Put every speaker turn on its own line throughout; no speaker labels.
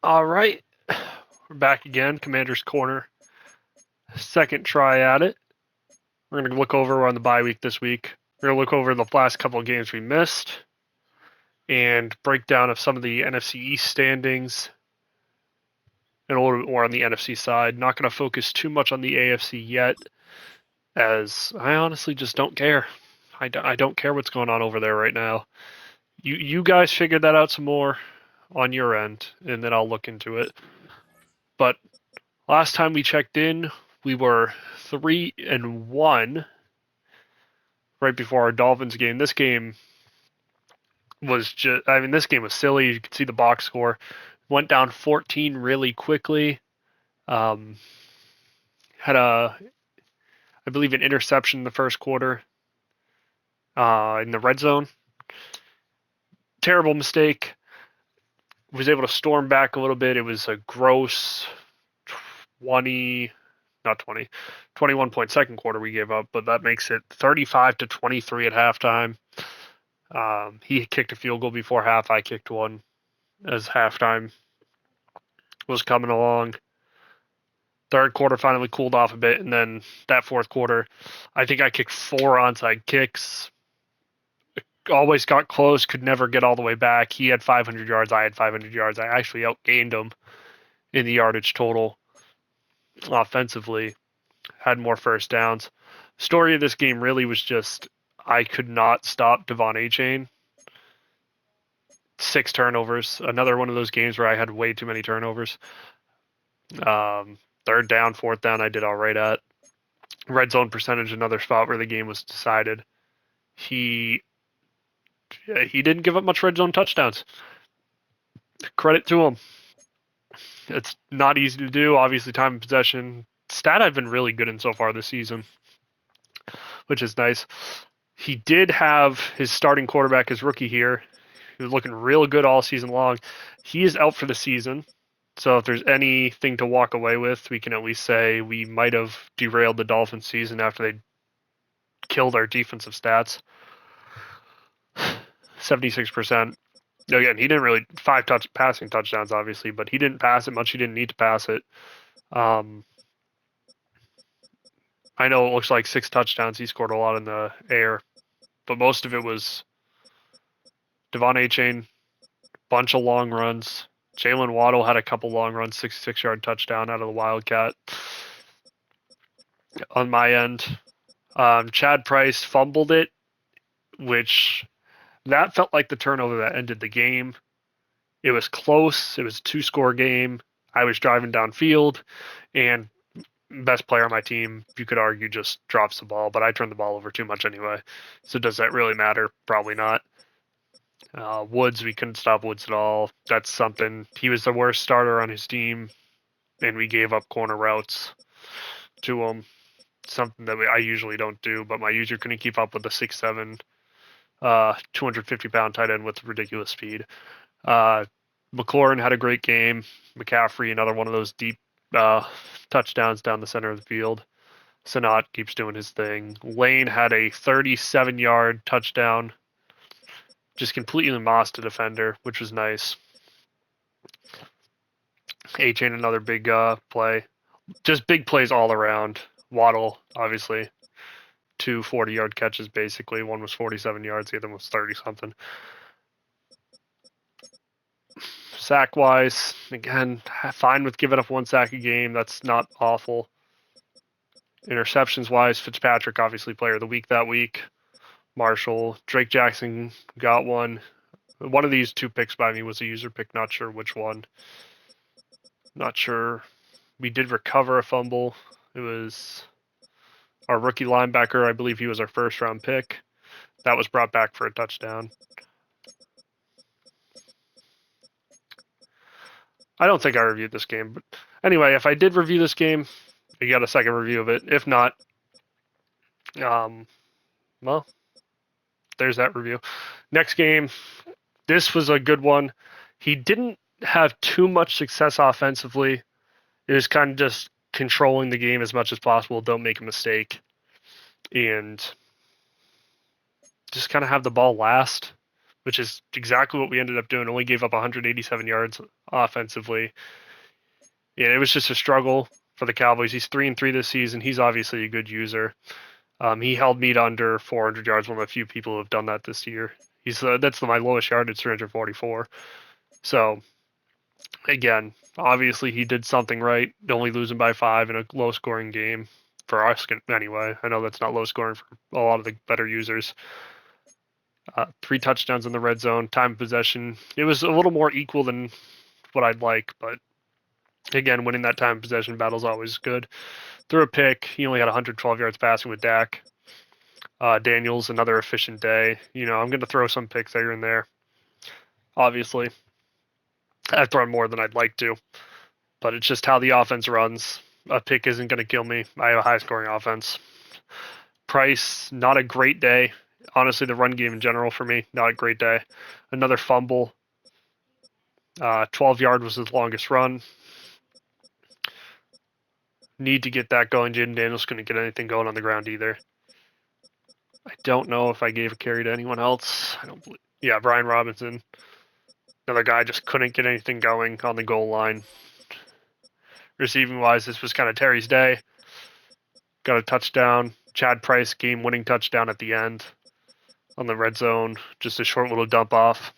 All right, we're back again. Commander's Corner. Second try at it. We're going to look over. We're on the bye week this week. We're going to look over the last couple of games we missed and breakdown of some of the NFC East standings and a little bit more on the NFC side. Not going to focus too much on the AFC yet, as I honestly just don't care. I don't care what's going on over there right now. You guys figured that out some more on your end, and then I'll look into it. But last time we checked in, we were 3-1 right before our Dolphins game. This game was just, I mean, this game was silly. You could see the box score. Went down 14 really quickly. Had I believe, an interception in the first quarter in the red zone. Terrible mistake. Was able to storm back a little bit. It was a gross 20, not 20, 21 point second quarter we gave up, but that makes it 35-23 at halftime. He kicked a field goal before half. I kicked one as halftime was coming along. Third quarter finally cooled off a bit, and then that fourth quarter, I think I kicked 4 onside kicks. Always got close, could never get all the way back. He had 500 yards, I had 500 yards. I actually outgained him in the yardage total offensively, had more first downs. Story of this game really was just I could not stop Devon Achane. 6 turnovers. Another one of those games where I had way too many turnovers. Third down, fourth down, I did all right at. Red zone percentage, another spot where the game was decided. He didn't give up much red zone touchdowns. Credit to him. It's not easy to do. Obviously, time of possession stat I've been really good in so far this season, which is nice. He did have his starting quarterback, his rookie here. He was looking real good all season long. He is out for the season. So if there's anything to walk away with, we can at least say we might have derailed the Dolphins season after they killed our defensive stats. 76%. Again, he didn't really passing touchdowns, obviously, but he didn't pass it much. He didn't need to pass it. I know it looks like 6 touchdowns. He scored a lot in the air, but most of it was Devon Achane, bunch of long runs. Jalen Waddle had a couple long runs, 66-yard touchdown out of the Wildcat. On my end, Chad Price fumbled it, which that felt like the turnover that ended the game. It was close. It was a 2-score game. I was driving downfield, and best player on my team, you could argue, just drops the ball, but I turned the ball over too much anyway. So does that really matter? Probably not. Woods, we couldn't stop Woods at all. That's something. He was the worst starter on his team, and we gave up corner routes to him. Something that I usually don't do, but my user couldn't keep up with the 6'7", 250-pound tight end with ridiculous speed. McLaurin had a great game. McCaffrey, another one of those deep touchdowns down the center of the field. Sanat keeps doing his thing. Lane had a 37-yard touchdown. Just completely mossed a defender, which was nice. Achane, another big play. Just big plays all around. Waddle, obviously. 2 40-yard catches, basically. One was 47 yards, the other one was 30-something. Sack-wise, again, fine with giving up 1 sack a game. That's not awful. Interceptions-wise, Fitzpatrick, obviously player of the week that week. Marshall, Drake Jackson got one. One of these 2 picks by me was a user pick. Not sure which one. Not sure. We did recover a fumble. It was our rookie linebacker. I believe he was our first-round pick. That was brought back for a touchdown. I don't think I reviewed this game, but anyway, if I did review this game, you got a second review of it. If not, well, there's that review. Next game, this was a good one. He didn't have too much success offensively. It was kind of just controlling the game as much as possible. Don't make a mistake. And just kind of have the ball last. which is exactly what we ended up doing. Only gave up 187 yards offensively. Yeah, it was just a struggle for the Cowboys. He's 3-3 this season. He's obviously a good user. He held me to under 400 yards. One of the few people who have done that this year. He's that's my lowest yardage, 344. So again, obviously he did something right. Only losing by 5 in a low-scoring game for us anyway. I know that's not low scoring for a lot of the better users. 3 touchdowns in the red zone. Time of possession. It was a little more equal than what I'd like, but again, winning that time of possession battle is always good. Threw a pick. He only had 112 yards passing with Dak. Daniels, another efficient day. I'm going to throw some picks here and there. Obviously, I've thrown more than I'd like to, but it's just how the offense runs. A pick isn't going to kill me. I have a high-scoring offense. Price, not a great day. Honestly, the run game in general for me, not a great day. Another fumble. 12-yard was his longest run. Need to get that going. Jaden Daniels couldn't get anything going on the ground either. I don't know if I gave a carry to anyone else. I don't believe. Yeah, Brian Robinson. Another guy just couldn't get anything going on the goal line. Receiving wise, this was kind of Terry's day. Got a touchdown. Chad Price game-winning touchdown at the end on the red zone. Just a short little dump off.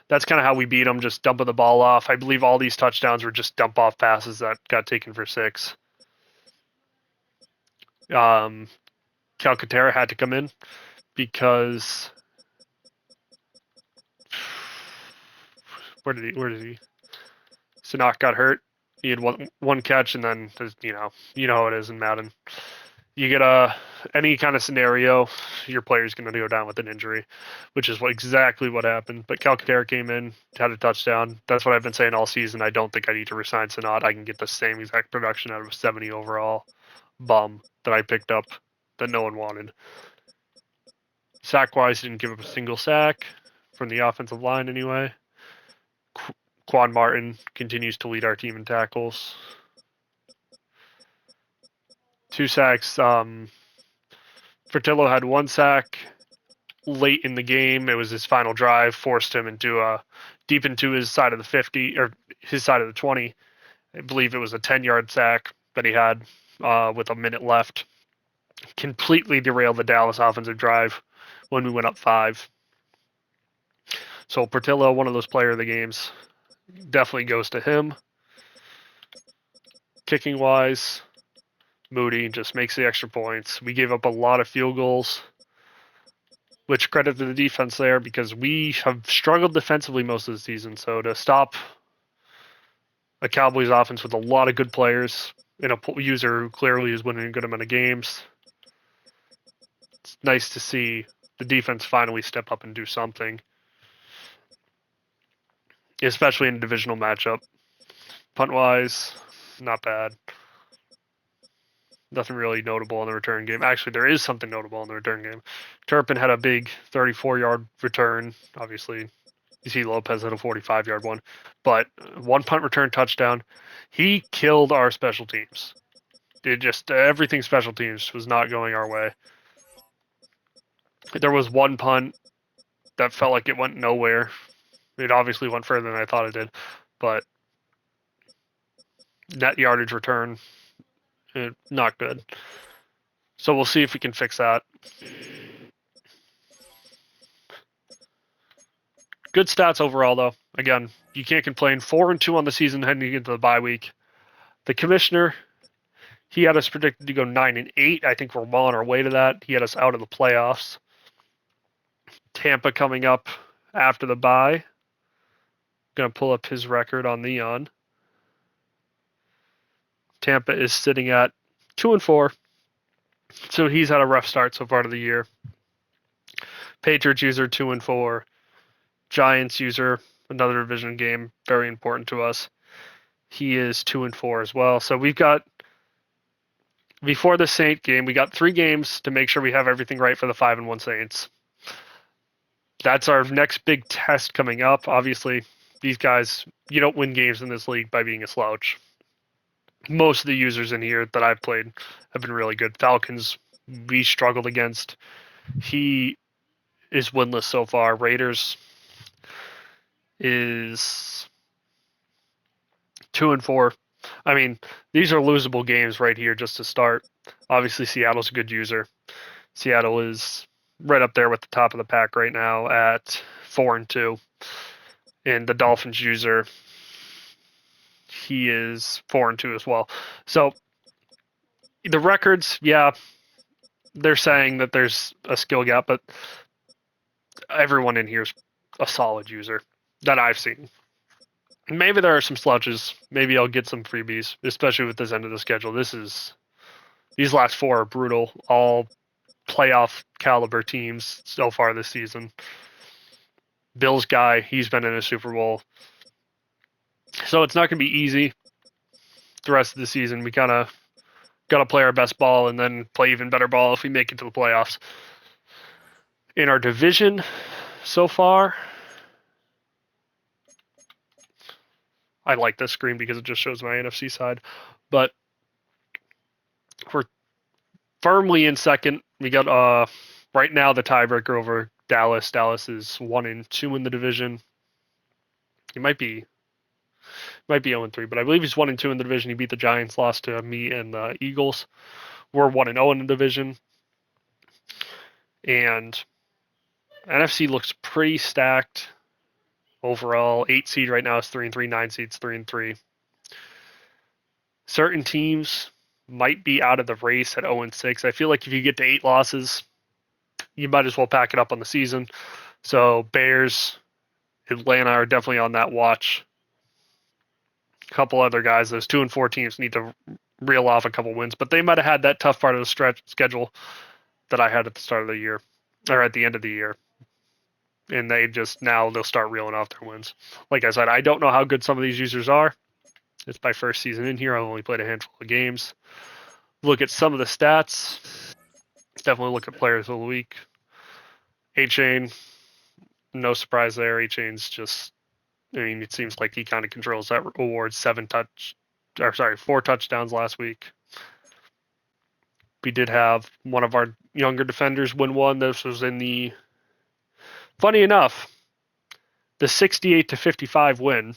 That's kind of how we beat them, just dumping the ball off. I believe all these touchdowns were just dump off passes that got taken for 6. Calcaterra had to come in because where did he? Sanok got hurt. He had one catch, and then you know how it is in Madden. You get any kind of scenario, your player's going to go down with an injury, which is exactly what happened. But Calcaterra came in, had a touchdown. That's what I've been saying all season. I don't think I need to resign Sanat. I can get the same exact production out of a 70 overall bum that I picked up that no one wanted. Sack-wise, didn't give up a single sack from the offensive line anyway. Quan Martin continues to lead our team in tackles. 2 sacks. Fertillo had 1 sack late in the game. It was his final drive, forced him into deep into his side of the 50 or his side of the 20. I believe it was a 10-yard sack that he had with a minute left. Completely derailed the Dallas offensive drive when we went up 5. So Portillo, one of those player of the games, definitely goes to him. Kicking wise, Moody just makes the extra points. We gave up a lot of field goals, which credit to the defense there because we have struggled defensively most of the season. So to stop a Cowboys offense with a lot of good players and a user who clearly is winning a good amount of games, it's nice to see the defense finally step up and do something, especially in a divisional matchup. Punt-wise, not bad. Nothing really notable in the return game. Actually, there is something notable in the return game. Turpin had a big 34-yard return. Obviously, you see Lopez had a 45-yard one. But 1 punt return touchdown. He killed our special teams. It just everything special teams was not going our way. There was 1 punt that felt like it went nowhere. It obviously went further than I thought it did. But net yardage return, not good. So we'll see if we can fix that. Good stats overall, though. Again, you can't complain. 4-2 on the season heading into the bye week. The commissioner, he had us predicted to go 9-8. I think we're well on our way to that. He had us out of the playoffs. Tampa coming up after the bye. Going to pull up his record on Neon. Tampa is sitting at 2-4. So he's had a rough start so far to the year. Patriots user 2-4. Giants user, another division game, very important to us. He is 2-4 as well. So we've got, before the Saint game, we got 3 games to make sure we have everything right for the 5-1 Saints. That's our next big test coming up. Obviously, these guys, you don't win games in this league by being a slouch. Most of the users in here that I've played have been really good. Falcons, we struggled against. He is winless so far. Raiders is 2-4. I mean, these are losable games right here just to start. Obviously, Seattle's a good user. Seattle is right up there with the top of the pack right now at 4-2. And the Dolphins user, he is 4-2 as well. So the records, yeah, they're saying that there's a skill gap, but everyone in here is a solid user that I've seen. Maybe there are some slouches. Maybe I'll get some freebies, especially with this end of the schedule. These last four are brutal. All playoff caliber teams so far this season. Bills guy, he's been in a Super Bowl. So it's not going to be easy the rest of the season. We kind of got to play our best ball and then play even better ball if we make it to the playoffs. In our division so far, I like this screen because it just shows my NFC side. But we're firmly in second. We got right now the tiebreaker over Dallas. Dallas is 1-2 in the division. He might be 0-3, but I believe he's 1-2 in the division. He beat the Giants, lost to me and the Eagles. We're 1-0 in the division. And NFC looks pretty stacked overall. 8 seed right now is 3-3, 9 seeds 3-3. Certain teams might be out of the race at 0-6. I feel like if you get to 8 losses, you might as well pack it up on the season. So Bears, Atlanta are definitely on that watch. A couple other guys, those 2-4 teams need to reel off a couple wins, but they might have had that tough part of the stretch schedule that I had at the start of the year or at the end of the year. And they'll start reeling off their wins. Like I said, I don't know how good some of these users are. It's my first season in here. I've only played a handful of games. Look at some of the stats. Definitely look at players of the week. A-Chain, no surprise there. A-Chain's it seems like he kind of controls that award. 4 touchdowns last week. We did have one of our younger defenders win one. This was funny enough, the 68-55 win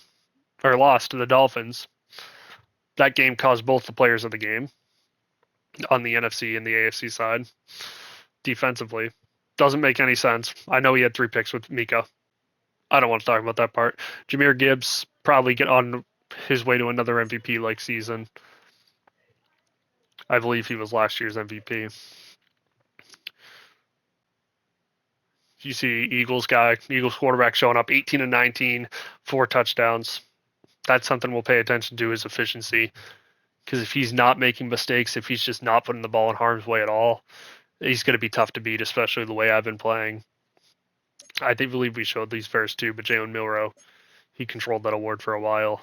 or loss to the Dolphins. That game caused both the players of the game on the NFC and the AFC side defensively. Doesn't make any sense. I know he had 3 picks with Mika. I don't want to talk about that part. Jahmyr Gibbs probably get on his way to another MVP-like season. I believe he was last year's MVP. You see Eagles quarterback showing up 18-19, 4 touchdowns. That's something we'll pay attention to, his efficiency. Because if he's not making mistakes, if he's just not putting the ball in harm's way at all, he's going to be tough to beat, especially the way I've been playing. I believe we showed these first 2, but Jalen Milroe, he controlled that award for a while.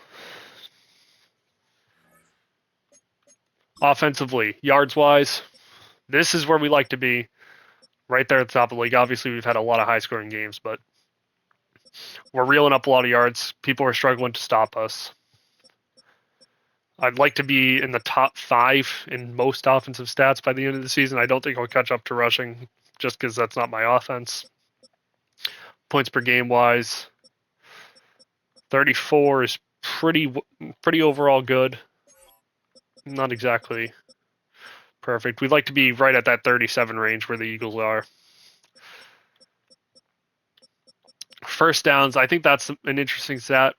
Offensively, yards-wise, this is where we like to be, right there at the top of the league. Obviously, we've had a lot of high-scoring games, but we're reeling up a lot of yards. People are struggling to stop us. I'd like to be in the top 5 in most offensive stats by the end of the season. I don't think I'll catch up to rushing just because that's not my offense. Points per game wise, 34 is pretty overall good. Not exactly perfect. We'd like to be right at that 37 range where the Eagles are. First downs, I think that's an interesting stat.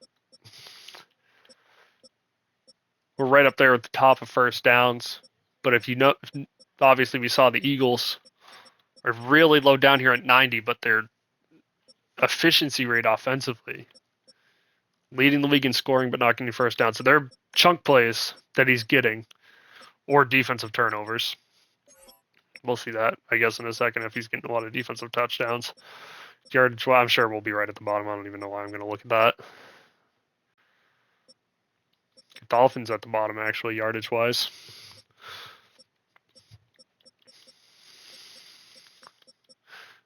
We're right up there at the top of first downs. But if you know, obviously we saw the Eagles are really low down here at 90, but their efficiency rate offensively, leading the league in scoring but not getting first down. So they're chunk plays that he's getting or defensive turnovers. We'll see that, I guess, in a second if he's getting a lot of defensive touchdowns. Yardage, well, I'm sure we'll be right at the bottom. I don't even know why I'm going to look at that. Dolphins at the bottom, actually, yardage-wise.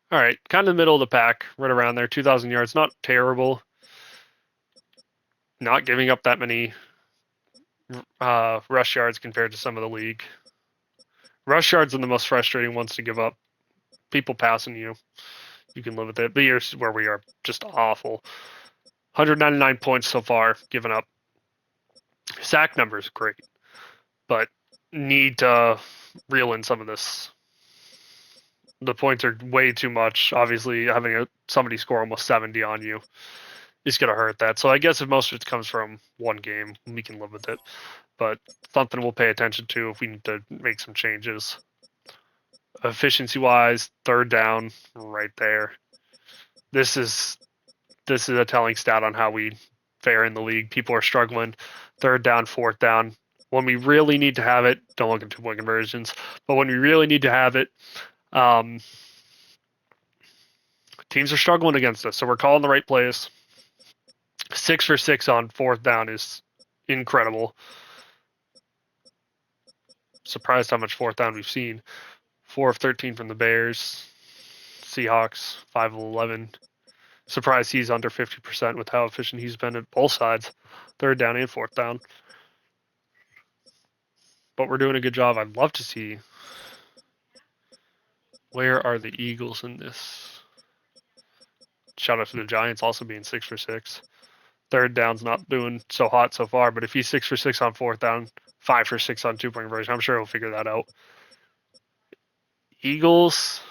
All right, kind of the middle of the pack, right around there, 2,000 yards. Not terrible. Not giving up that many rush yards compared to some of the league. Rush yards are the most frustrating ones to give up. People passing you. you can live with it. But here's where we are just awful. 199 points so far, given up. Sack numbers great, but need to reel in some of this. The points are way too much. Obviously, having somebody score almost 70 on you is going to hurt that. So I guess if most of it comes from one game, we can live with it. But something we'll pay attention to if we need to make some changes. Efficiency-wise, third down, right there. This is a telling stat on how we fare in the league. People are struggling. Third down, fourth down. When we really need to have it, don't look at 2-point conversions. But when we really need to have it, teams are struggling against us. So we're calling the right plays. 6 for 6 on fourth down is incredible. Surprised how much fourth down we've seen. 4 of 13 from the Bears. Seahawks, 5 of 11. Surprised he's under 50% with how efficient he's been at both sides, third down and fourth down. But we're doing a good job. I'd love to see, where are the Eagles in this? Shout out to the Giants also being 6 for 6. Third down's not doing so hot so far, but if he's 6 for 6 on fourth down, 5 for 6 on 2-point conversion, I'm sure he'll figure that out. Eagles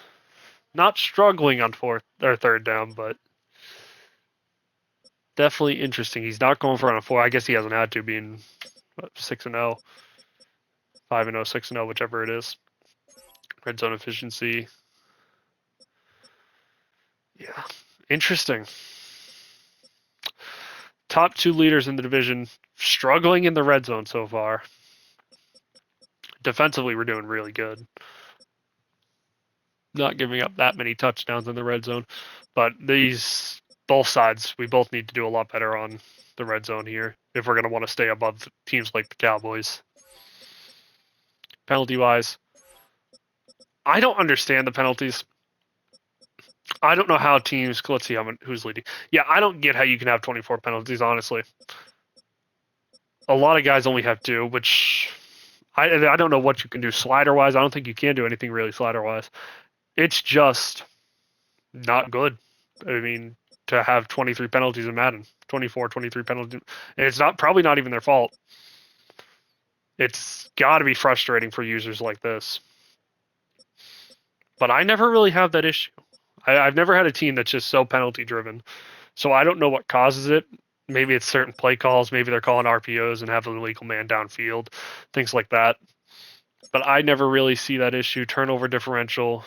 not struggling on fourth or third down, but definitely interesting. He's not going for on a 4. I guess he hasn't had to, being 6-0, 5-0, 6-0, whichever it is. Red zone efficiency. Yeah, interesting. Top 2 leaders in the division, struggling in the red zone so far. Defensively, we're doing really good. Not giving up that many touchdowns in the red zone, but both sides, we both need to do a lot better on the red zone here if we're going to want to stay above teams like the Cowboys. Penalty-wise, I don't understand the penalties. I don't know how teams. Let's see who's leading. Yeah, I don't get how you can have 24 penalties, honestly. A lot of guys only have 2, which I don't know what you can do slider-wise. I don't think you can do anything really slider-wise. It's just not good. I mean, to have 23 penalties in Madden, 24, 23 penalties, and it's probably not even their fault. It's got to be frustrating for users like this. But I never really have that issue. I've never had a team that's just so penalty driven. So I don't know what causes it. Maybe it's certain play calls. Maybe they're calling RPOs and have an illegal man downfield, things like that. But I never really see that issue. Turnover differential,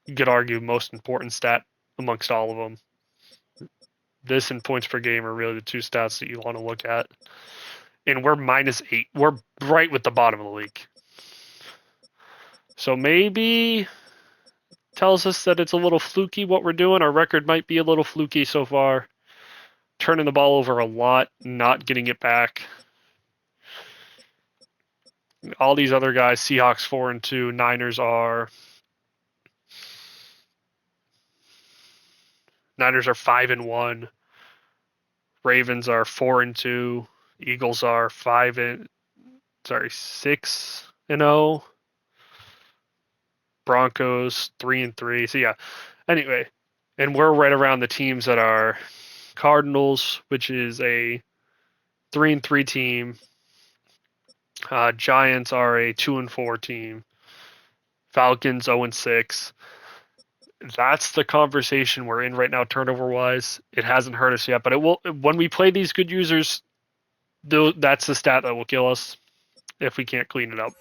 you could argue most important stat amongst all of them. This and points per game are really the 2 stats that you want to look at. And we're -8. We're right with the bottom of the league. So maybe tells us that it's a little fluky what we're doing. Our record might be a little fluky so far. Turning the ball over a lot, not getting it back. All these other guys, Seahawks 4-2, Niners are 5-1. Ravens are 4-2. Eagles are 6-0. Broncos 3-3. So yeah. Anyway, and we're right around the teams that are Cardinals, which is a 3-3 team. Giants are a 2-4 team. Falcons 0-6. That's the conversation we're in right now, turnover wise. It hasn't hurt us yet, but it will. When we play these good users, that's the stat that will kill us if we can't clean it up.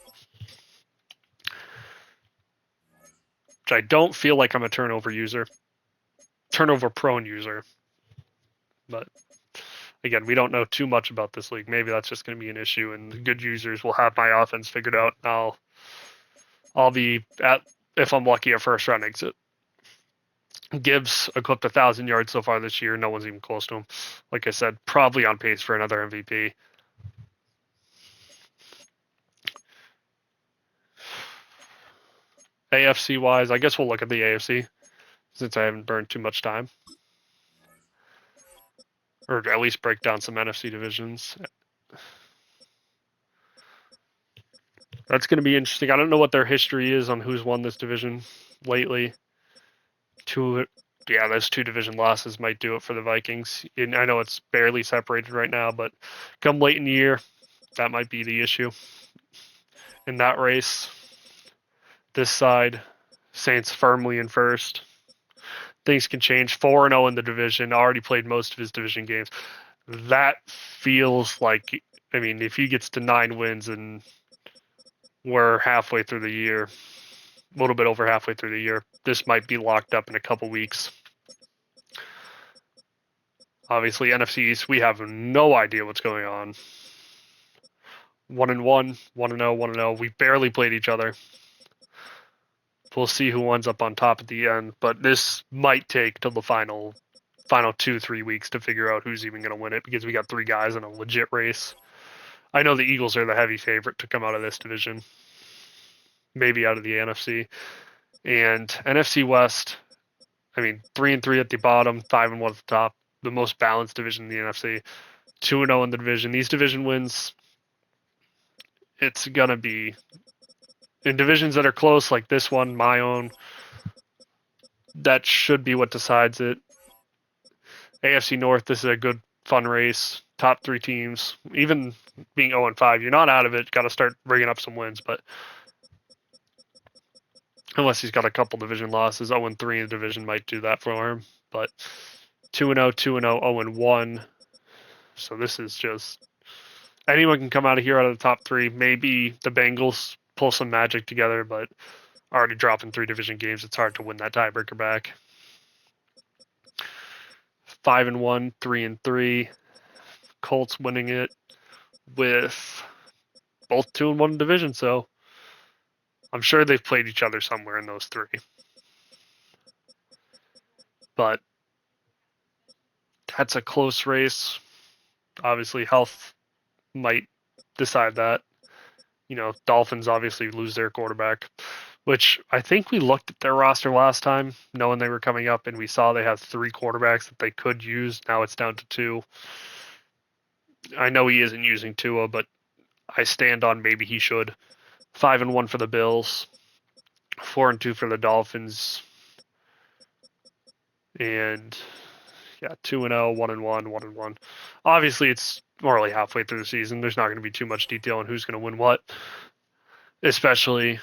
Which I don't feel like I'm a turnover prone user. But again, we don't know too much about this league. Maybe that's just going to be an issue, and the good users will have my offense figured out. I'll be at, if I'm lucky, a first round exit. Gibbs equipped 1,000 yards so far this year. No one's even close to him. Like I said, probably on pace for another MVP. AFC wise, I guess we'll look at the AFC since I haven't burned too much time. Or at least break down some NFC divisions. That's going to be interesting. I don't know what their history is on who's won this division lately. those 2 division losses might do it for the Vikings. And I know it's barely separated right now, but come late in the year, that might be the issue in that race. This side, Saints firmly in first. Things can change. 4-0 in the division. Already played most of his division games. That feels like, I mean, if he gets to 9 wins and we're halfway through the year, a little bit over halfway through the year, this might be locked up in a couple weeks. Obviously, NFC East, we have no idea what's going on. 1-1, 1-0, 1-0. We barely played each other. We'll see who ends up on top at the end, but this might take till the final 2-3 weeks to figure out who's even going to win it, because we got 3 guys in a legit race. I know the Eagles are the heavy favorite to come out of this division, maybe out of the NFC. And NFC West, I mean, 3-3 at the bottom, 5-1 at the top, the most balanced division in the NFC. 2-0 in the division. These division wins, it's going to be in divisions that are close, like this one, my own, that should be what decides it. AFC North, this is a good, fun race. Top 3 teams. Even being 0-5, you're not out of it. Got to start bringing up some wins, but unless he's got a couple division losses, 0-3 in the division might do that for him. But 2-0, 2-0, 0-1. So this is just anyone can come out of here out of the top 3. Maybe the Bengals pull some magic together, but already dropping 3 division games, it's hard to win that tiebreaker back. 5-1, 3-3. Colts winning it with both 2-1 division, so I'm sure they've played each other somewhere in those 3. But that's a close race. Obviously, health might decide that. You know, Dolphins obviously lose their quarterback, which I think we looked at their roster last time, knowing they were coming up, and we saw they have 3 quarterbacks that they could use. Now it's down to 2. I know he isn't using Tua, but I stand on maybe he should. 5-1 for the Bills, 4-2 for the Dolphins, and 2-0, 1-1, 1-1. Obviously, it's more like halfway through the season. There's not going to be too much detail on who's going to win what, especially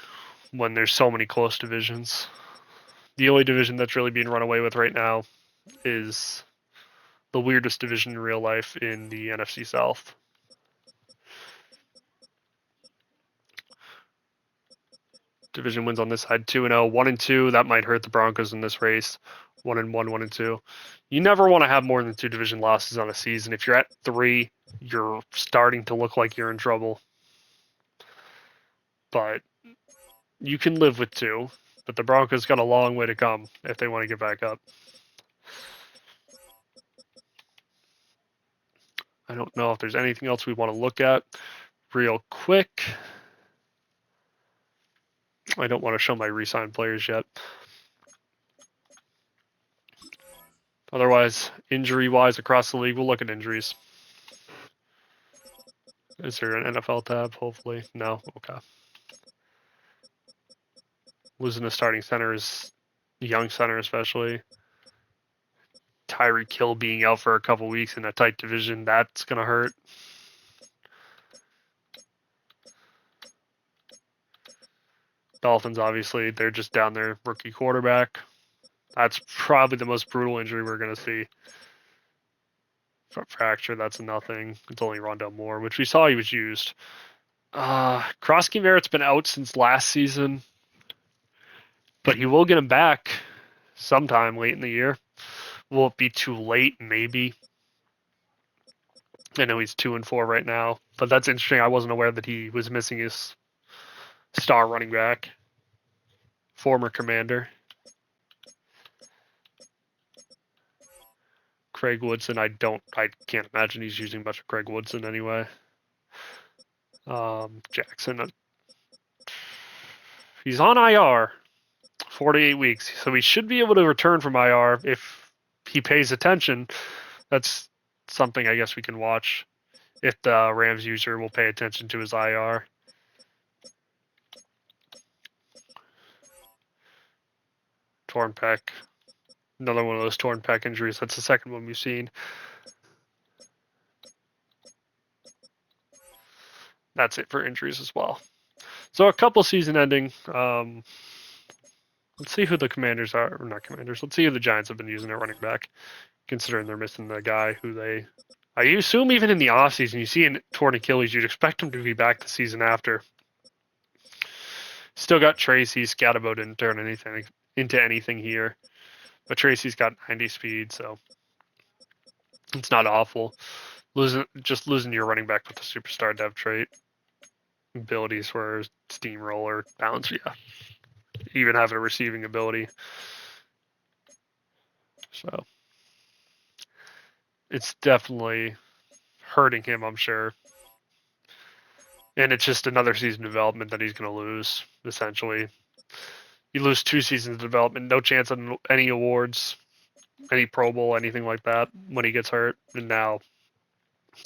when there's so many close divisions. The only division that's really being run away with right now is the weirdest division in real life in the NFC South. Division wins on this side, 2-0, 1-2. That might hurt the Broncos in this race. 1-1, 1-2. You never want to have more than 2 division losses on a season. If you're at 3, you're starting to look like you're in trouble. But you can live with 2. But the Broncos got a long way to come if they want to get back up. I don't know if there's anything else we want to look at real quick. I don't want to show my re-signed players yet. Otherwise, injury-wise across the league, we'll look at injuries. Is there an NFL tab? Hopefully. No? Okay. Losing a starting center is young center especially. Tyreek Hill being out for a couple weeks in a tight division, that's going to hurt. Dolphins, obviously, they're just down their rookie quarterback. That's probably the most brutal injury we're going to see. Fracture, that's nothing. It's only Rondell Moore, which we saw he was used. Krosky Merritt's been out since last season, but he will get him back sometime late in the year. Will it be too late? Maybe. I know he's 2-4 right now, but that's interesting. I wasn't aware that he was missing his star running back, former Commander. Craig Woodson, I can't imagine he's using much of Craig Woodson anyway. Jackson, he's on IR, 4 to 8 weeks, so he should be able to return from IR if he pays attention. That's something I guess we can watch if the Rams user will pay attention to his IR. Torn pec. Another one of those torn pec injuries. That's the second one we've seen. That's it for injuries as well. So a couple season ending. Let's see who the Commanders are, or not Commanders. Let's see who the Giants have been using at running back, considering they're missing the guy who they. I assume even in the offseason, you see a torn Achilles, you'd expect him to be back the season after. Still got Tracy. Scatterbo didn't turn anything into anything here, but Tracy's got 90 speed, so it's not awful. Losing your running back with a superstar dev trait. Abilities were steamroller, balance, yeah. Even having a receiving ability. So it's definitely hurting him, I'm sure. And it's just another season of development that he's going to lose, essentially. You lose 2 seasons of development, no chance of any awards, any Pro Bowl, anything like that when he gets hurt. And now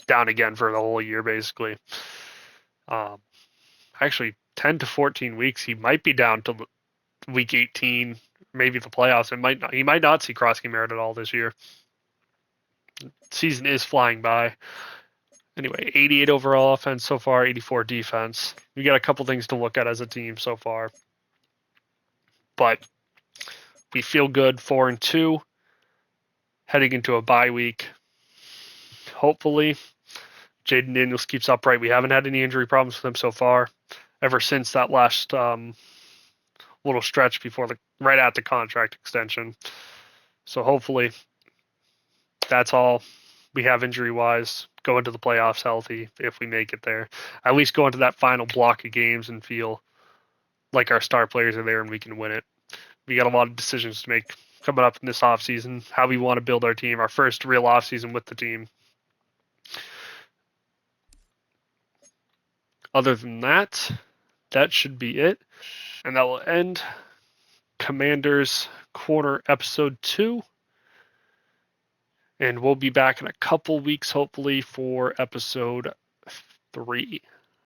down again for the whole year, basically. Actually, 10 to 14 weeks, he might be down to week 18, maybe the playoffs. He might not see crossing merit at all this year. Season is flying by. Anyway, 88 overall offense so far, 84 defense. We got a couple things to look at as a team so far, but we feel good. 4-2, heading into a bye week. Hopefully, Jaden Daniels keeps upright. We haven't had any injury problems with him so far, ever since that last little stretch before right at the contract extension. So hopefully, that's all we have injury-wise. Go into the playoffs healthy if we make it there. At least go into that final block of games and feel like our star players are there and we can win it. We got a lot of decisions to make coming up in this offseason, how we want to build our team, our first real offseason with the team. Other than that, that should be it. And that will end Commanders Corner Episode 2. And we'll be back in a couple weeks, hopefully, for Episode 3.